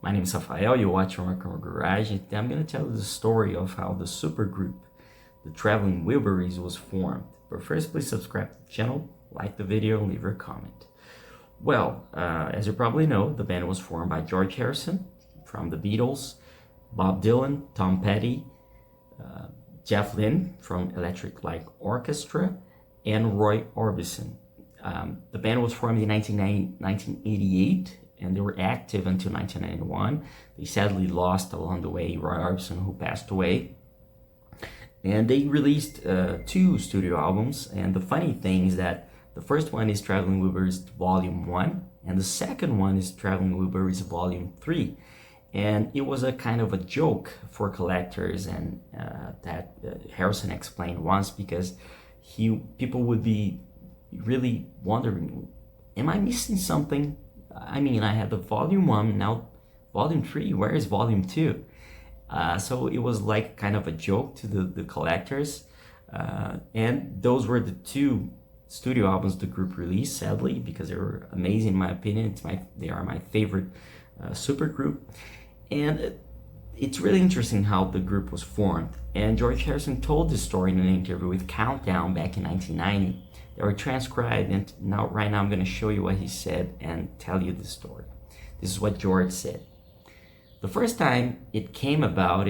My name is Rafael, you're watching Rock and Roll Garage, and I'm going to tell you the story of how the supergroup, the Traveling Wilburys, was formed. But first, please subscribe to the channel, like the video, and leave your comment. Well, as you probably know, the band was formed by George Harrison from the Beatles, Bob Dylan, Tom Petty, Jeff Lynne from Light Orchestra, and Roy Orbison. The band was formed in 1988, and they were active until 1991. They sadly lost along the way Roy Orbison, who passed away. And they released 2 studio albums, and the funny thing is that the first one is Traveling Wilburys Volume 1, and the second one is Traveling Wilburys Volume 3. And it was a kind of a joke for collectors, and that Harrison explained once, because people would be really wondering, am I missing something? I mean, I had the Volume 1, now Volume 3, where is Volume 2? So it was like kind of a joke to the collectors. And those were the 2 studio albums the group released, sadly, because they were amazing in my opinion. They are my favorite supergroup. And it's really interesting how the group was formed. And George Harrison told this story in an interview with Countdown back in 1990. They were transcribed, and right now I'm going to show you what he said and tell you the story. This is what George said. The first time it came about,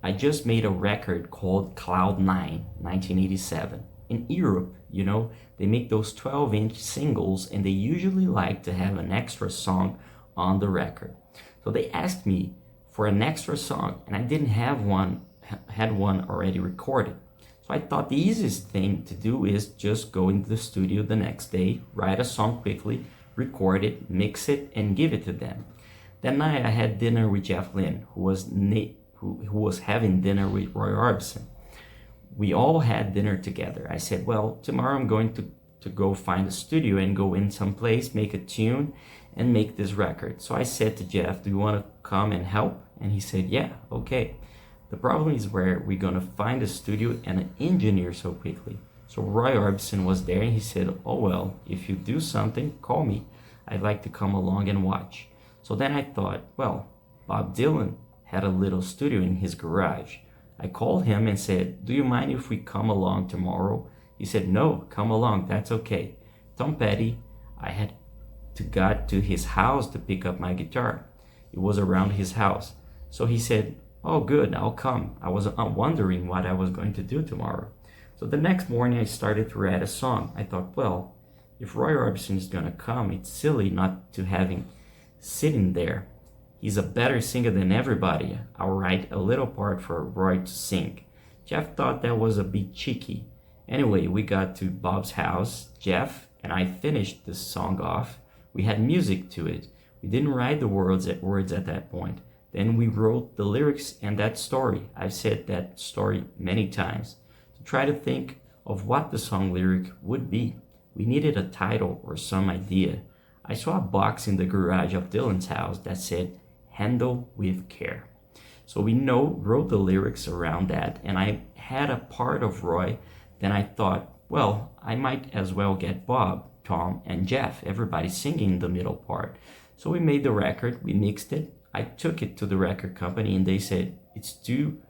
I just made a record called Cloud 9, 1987. In Europe, you know, they make those 12-inch singles, and they usually like to have an extra song on the record. So they asked me for an extra song, and I didn't have one, had one already recorded. So I thought the easiest thing to do is just go into the studio the next day, write a song quickly, record it, mix it, and give it to them. That night I had dinner with Jeff Lynne, who was having dinner with Roy Orbison. We all had dinner together. I said, well, tomorrow I'm going to go find a studio and go in someplace, make a tune, and make this record. So I said to Jeff, do you want to come and help? And he said, yeah, okay. The problem is where we're going to find a studio and an engineer so quickly. So Roy Orbison was there, and he said, oh well, if you do something, call me. I'd like to come along and watch. So then I thought, well, Bob Dylan had a little studio in his garage. I called him and said, do you mind if we come along tomorrow? He said, no, come along, that's okay. Tom Petty, I had got to his house to pick up my guitar. It was around his house. So he said, oh good, I'll come. I was wondering what I was going to do tomorrow. So the next morning I started to write a song. I thought, well, if Roy Orbison is going to come, it's silly not to have him sitting there. He's a better singer than everybody. I'll write a little part for Roy to sing. Jeff thought that was a bit cheeky. Anyway, we got to Bob's house. Jeff and I finished the song off. We had music to it. We didn't write the words at that point. Then we wrote the lyrics and that story. I've said that story many times. To try to think of what the song lyric would be. We needed a title or some idea. I saw a box in the garage of Dylan's house that said, handle with care. So we wrote the lyrics around that, and I had a part of Roy. Then I thought, well, I might as well get Bob, Tom, and Jeff, everybody singing the middle part. So we made the record, we mixed it. I took it to the record company, and they said, it's too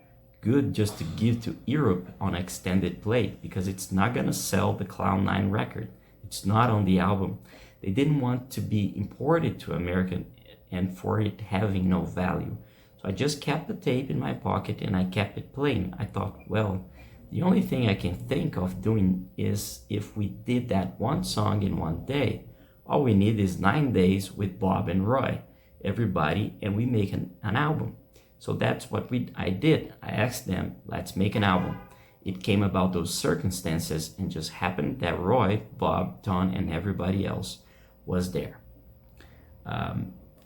good just to give to Europe on extended play, because it's not gonna sell the Cloud 9 record. It's not on the album. They didn't want to be imported to America and for it having no value. So I just kept the tape in my pocket and I kept it playing. I thought, well, the only thing I can think of doing is if we did that one song in one day. All we need is 9 days with Bob and Roy, everybody, and we make an album. So that's what I did. I asked them, let's make an album. It came about those circumstances, and just happened that Roy, Bob, Tom, and everybody else was there.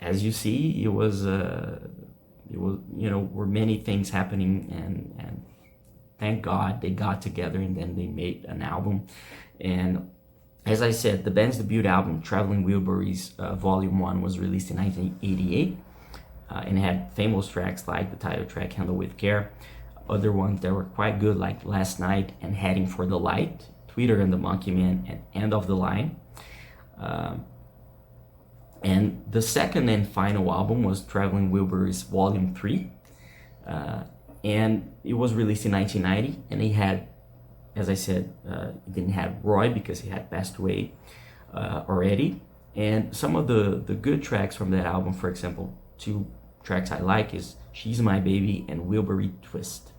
As you see, it was were many things happening, and thank God they got together and then they made an album. And as I said, the band's debut album, Traveling Wilburys Volume 1, was released in 1988 and had famous tracks like the title track, Handle With Care. Other ones that were quite good, like Last Night and Heading for the Light, Tweeter and the Monkey Man, and End of the Line. And the second and final album was Traveling Wilburys Volume 3. And it was released in 1990, and he had, as I said, he didn't have Roy because he had passed away already. And some of the good tracks from that album, for example, 2 tracks I like is She's My Baby and Wilbury Twist.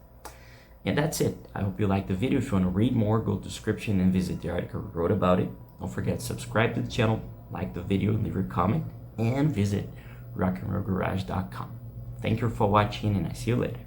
And that's it. I hope you liked the video. If you want to read more, go to the description and visit the article we wrote about it. Don't forget to subscribe to the channel, like the video, leave a comment, and visit rockandrollgarage.com. Thank you for watching, and I see you later.